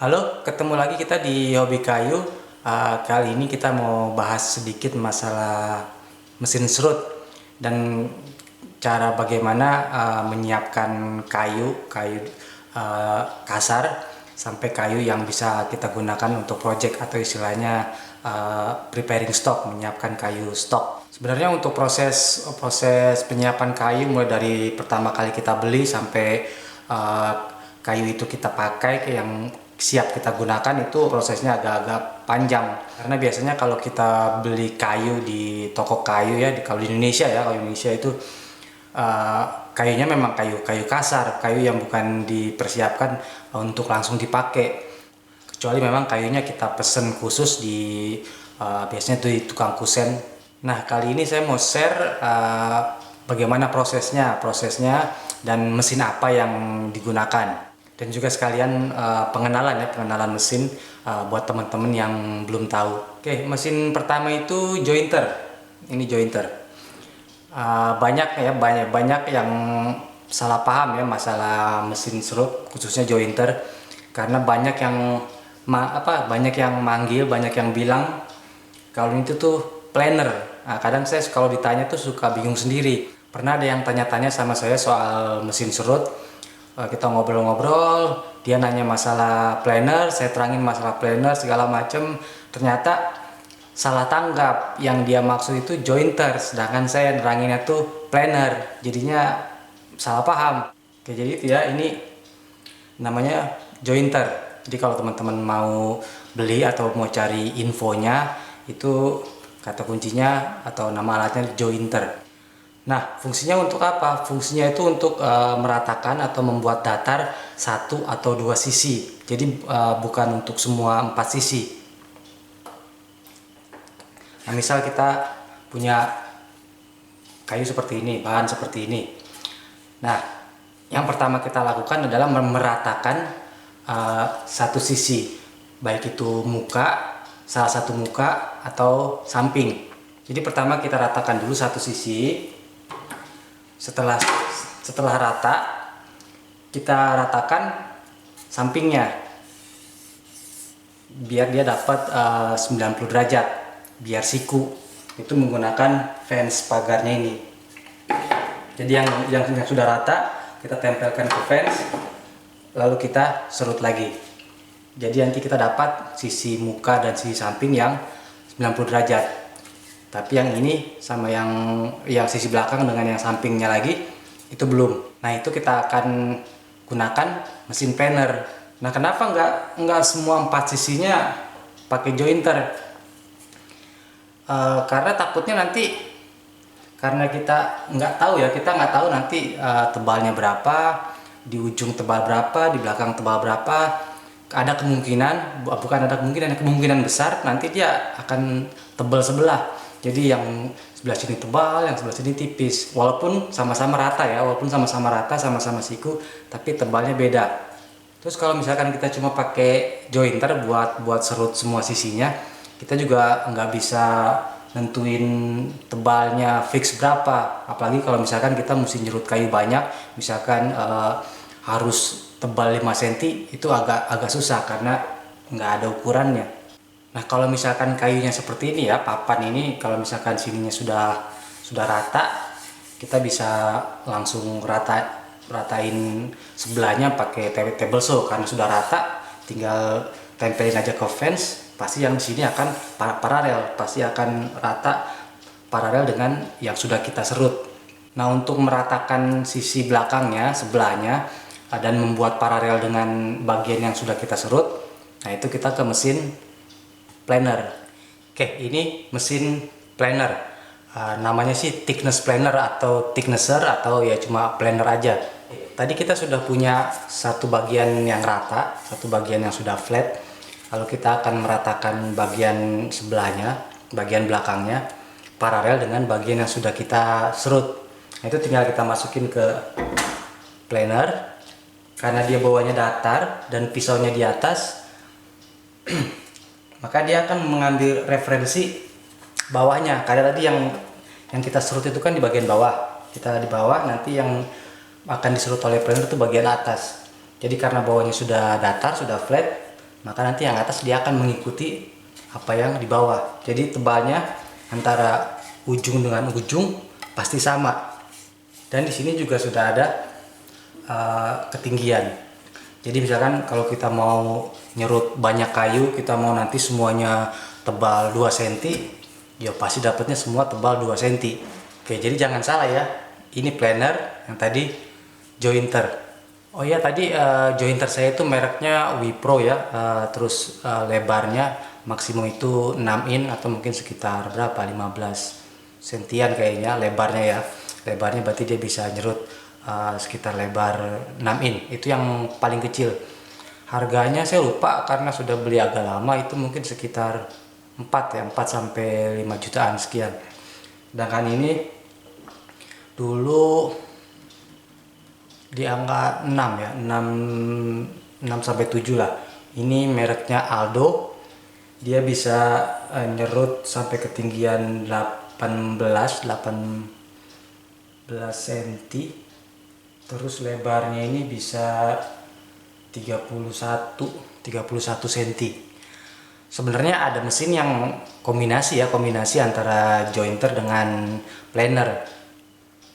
Halo, ketemu lagi kita di Hobi Kayu. Kali ini kita mau bahas sedikit masalah mesin serut dan cara bagaimana menyiapkan kayu kasar sampai kayu yang bisa kita gunakan untuk project atau istilahnya preparing stock, menyiapkan kayu stok. Sebenarnya untuk proses penyiapan kayu mulai dari pertama kali kita beli sampai uh, kayu itu kita pakai ke yang siap kita gunakan itu prosesnya agak-agak panjang karena biasanya kalau kita beli kayu di toko kayu ya kalau di Indonesia ya kalau di Indonesia itu kayunya memang kayu kasar, kayu yang bukan dipersiapkan untuk langsung dipakai, kecuali memang kayunya kita pesen khusus di biasanya itu di tukang kusen. Nah, kali ini saya mau share bagaimana prosesnya dan mesin apa yang digunakan, dan juga sekalian pengenalan mesin buat teman-teman yang belum tahu. Oke, mesin pertama itu jointer. Ini jointer. Banyak yang salah paham ya masalah mesin serut khususnya jointer, karena banyak yang manggil, banyak yang bilang kalau itu tuh planner. Nah, kadang saya kalau ditanya tuh suka bingung sendiri. Pernah ada yang tanya-tanya sama saya soal mesin serut. Kita ngobrol-ngobrol, dia nanya masalah planner, saya terangin masalah planner segala macem. Ternyata salah tanggap, yang dia maksud itu jointer, sedangkan saya neranginnya tuh planner, jadinya salah paham. Oke, jadi itu ya, ini namanya jointer. Jadi kalau teman-teman mau beli atau mau cari infonya, itu kata kuncinya atau nama alatnya jointer. Nah, fungsinya untuk apa? Fungsinya itu untuk meratakan atau membuat datar satu atau dua sisi. Jadi bukan untuk semua empat sisi. Nah, misal kita punya kayu seperti ini, bahan seperti ini. Nah, yang pertama kita lakukan adalah meratakan satu sisi, baik itu salah satu muka atau samping. Jadi pertama kita ratakan dulu satu sisi. Setelah rata, kita ratakan sampingnya biar dia dapat 90 derajat, biar siku. Itu menggunakan fans pagarnya ini. Jadi yang sudah rata kita tempelkan ke fans, lalu kita serut lagi. Jadi nanti kita dapat sisi muka dan sisi samping yang 90 derajat. Tapi yang ini sama yang sisi belakang dengan yang sampingnya lagi itu belum. Nah, itu kita akan gunakan mesin planer. Nah, kenapa nggak semua empat sisinya pakai jointer? Karena takutnya nanti, karena kita nggak tahu nanti tebalnya berapa, di ujung tebal berapa, di belakang tebal berapa. Kemungkinan besar nanti dia akan tebal sebelah. Jadi yang sebelah sini tebal, yang sebelah sini tipis. Walaupun sama-sama rata ya, sama-sama siku, tapi tebalnya beda. Terus kalau misalkan kita cuma pakai jointer buat serut semua sisinya, kita juga nggak bisa nentuin tebalnya fix berapa. Apalagi kalau misalkan kita mesti nyerut kayu banyak, misalkan harus tebal 5 cm, itu agak susah karena nggak ada ukurannya. Nah, kalau misalkan kayunya seperti ini ya, papan ini, kalau misalkan sininya sudah rata, kita bisa langsung ratain sebelahnya pakai table saw. Karena sudah rata, tinggal tempelin aja ke fence, pasti yang di sini akan paralel, pasti akan rata paralel dengan yang sudah kita serut. Nah, untuk meratakan sisi belakangnya, sebelahnya, dan membuat paralel dengan bagian yang sudah kita serut, nah itu kita ke mesin planer. Oke, ini mesin planer. Namanya sih thickness planer atau thicknesser atau ya cuma planer aja. Tadi kita sudah punya satu bagian yang rata, satu bagian yang sudah flat. Lalu kita akan meratakan bagian sebelahnya, bagian belakangnya paralel dengan bagian yang sudah kita serut. Nah, itu tinggal kita masukin ke planer. Karena dia bawahnya datar dan pisaunya di atas, maka dia akan mengambil referensi bawahnya. Karena tadi yang kita serut itu kan di bagian bawah, kita di bawah, nanti yang akan diserut oleh planer itu bagian atas. Jadi karena bawahnya sudah datar, sudah flat, maka nanti yang atas dia akan mengikuti apa yang di bawah. Jadi tebalnya antara ujung dengan ujung pasti sama. Dan di sini juga sudah ada ketinggian. Jadi misalkan kalau kita mau nyerut banyak kayu, kita mau nanti semuanya tebal 2 cm, ya pasti dapatnya semua tebal 2 cm. Oke, jadi jangan salah ya. Ini planer, yang tadi jointer. Oh ya, tadi jointer saya itu mereknya Wipro ya. Terus lebarnya maksimum itu 6 in atau mungkin sekitar berapa? 15 sentian kayaknya lebarnya ya. Lebarnya berarti dia bisa nyerut sekitar lebar 6 in. Itu yang paling kecil. Harganya saya lupa karena sudah beli agak lama, itu mungkin sekitar 4 ya, 4 sampai 5 jutaan sekian. Sedangkan ini dulu di angka 6 ya, 6 sampai 7 lah. Ini mereknya Aldo. Dia bisa nyerut sampai ketinggian 18 cm. Terus lebarnya ini bisa 31 cm. Sebenarnya ada mesin yang kombinasi antara jointer dengan planer.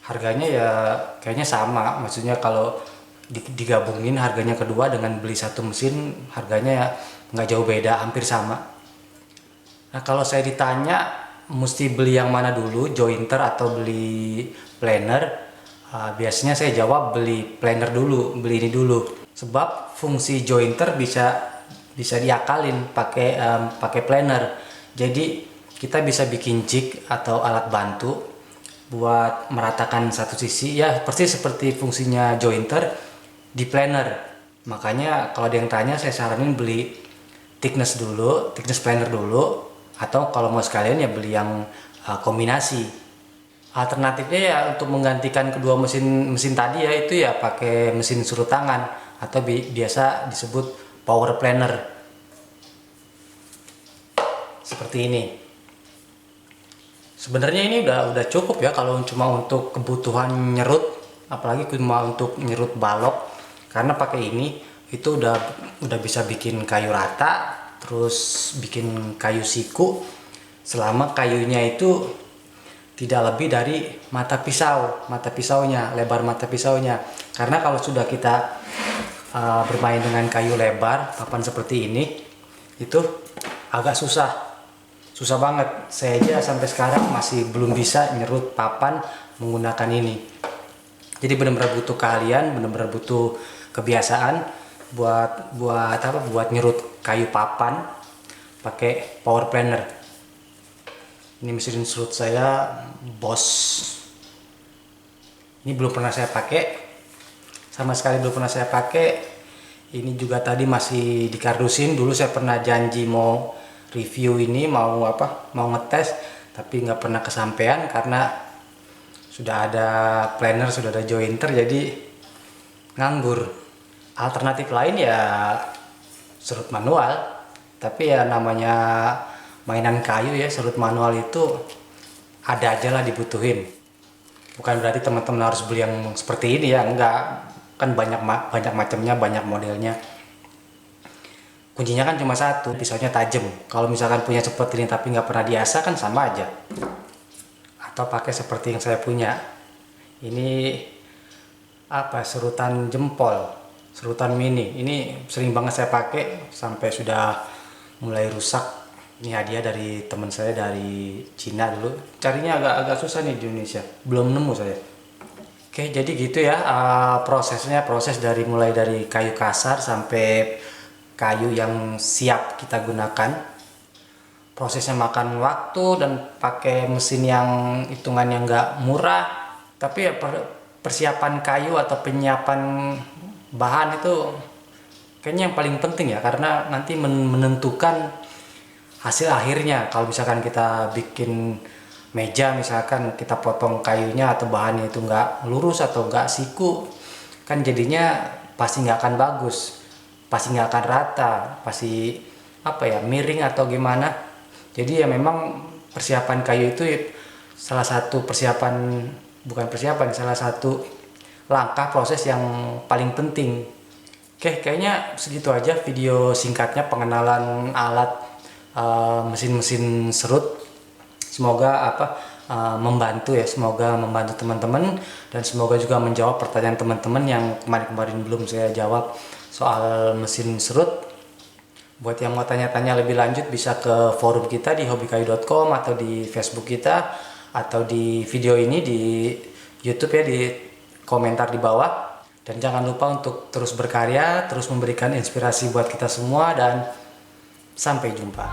Harganya ya kayaknya sama, maksudnya kalau digabungin harganya kedua dengan beli satu mesin, harganya ya nggak jauh beda, hampir sama. Nah, kalau saya ditanya mesti beli yang mana dulu, jointer atau beli planer, biasanya saya jawab beli planer dulu, beli ini dulu. Sebab fungsi jointer bisa diakalin pakai planer. Jadi kita bisa bikin jig atau alat bantu buat meratakan satu sisi ya, persis seperti fungsinya jointer di planer. Makanya kalau ada yang tanya, saya saranin beli thickness planer dulu, atau kalau mau sekalian ya beli yang kombinasi. Alternatifnya ya untuk menggantikan kedua mesin tadi ya, itu ya pakai mesin surut tangan atau biasa disebut power planer seperti ini. Sebenarnya ini udah cukup ya kalau cuma untuk kebutuhan nyerut, apalagi cuma untuk nyerut balok. Karena pakai ini itu udah bisa bikin kayu rata, terus bikin kayu siku selama kayunya itu tidak lebih dari lebar mata pisaunya. Karena kalau sudah kita bermain dengan kayu lebar, papan seperti ini, itu agak susah banget. Saya aja sampai sekarang masih belum bisa nyerut papan menggunakan ini. Jadi benar-benar butuh keahlian, benar-benar butuh kebiasaan buat nyerut kayu papan pakai power planer. Ini mesin serut saya Bosch. Ini belum pernah saya pakai, sama sekali belum pernah saya pakai. Ini juga tadi masih dikardusin. Dulu saya pernah janji mau review ini, mau ngetes, tapi nggak pernah kesampaian karena sudah ada planer, sudah ada jointer, jadi nganggur. Alternatif lain ya serut manual, tapi ya namanya mainan kayu ya, serut manual itu ada aja lah dibutuhin. Bukan berarti teman-teman harus beli yang seperti ini ya, enggak, kan banyak macamnya, banyak modelnya. Kuncinya kan cuma satu, pisaunya tajam. Kalau misalkan punya seperti ini tapi nggak pernah diasah kan sama aja. Atau pakai seperti yang saya punya. Ini serutan jempol, serutan mini. Ini sering banget saya pakai sampai sudah mulai rusak. Ini hadiah dari teman saya dari Cina dulu. Carinya agak susah nih di Indonesia. Belum nemu saya. Oke, jadi gitu ya proses mulai dari kayu kasar sampai kayu yang siap kita gunakan. Prosesnya makan waktu dan pakai mesin yang hitungannya nggak murah, tapi ya persiapan kayu atau penyiapan bahan itu kayaknya yang paling penting ya, karena nanti menentukan hasil akhirnya. Kalau misalkan kita bikin meja, misalkan kita potong kayunya atau bahannya itu nggak lurus atau nggak siku, kan jadinya pasti nggak akan bagus, pasti nggak akan rata, pasti miring atau gimana. Jadi ya memang persiapan kayu itu salah satu salah satu langkah proses yang paling penting. Oke, kayaknya segitu aja video singkatnya pengenalan alat mesin-mesin serut. Semoga membantu ya, semoga membantu teman-teman dan semoga juga menjawab pertanyaan teman-teman yang kemarin-kemarin belum saya jawab soal mesin serut. Buat yang mau tanya-tanya lebih lanjut bisa ke forum kita di hobikayu.com atau di Facebook kita atau di video ini di YouTube ya, di komentar di bawah. Dan jangan lupa untuk terus berkarya, terus memberikan inspirasi buat kita semua, dan sampai jumpa.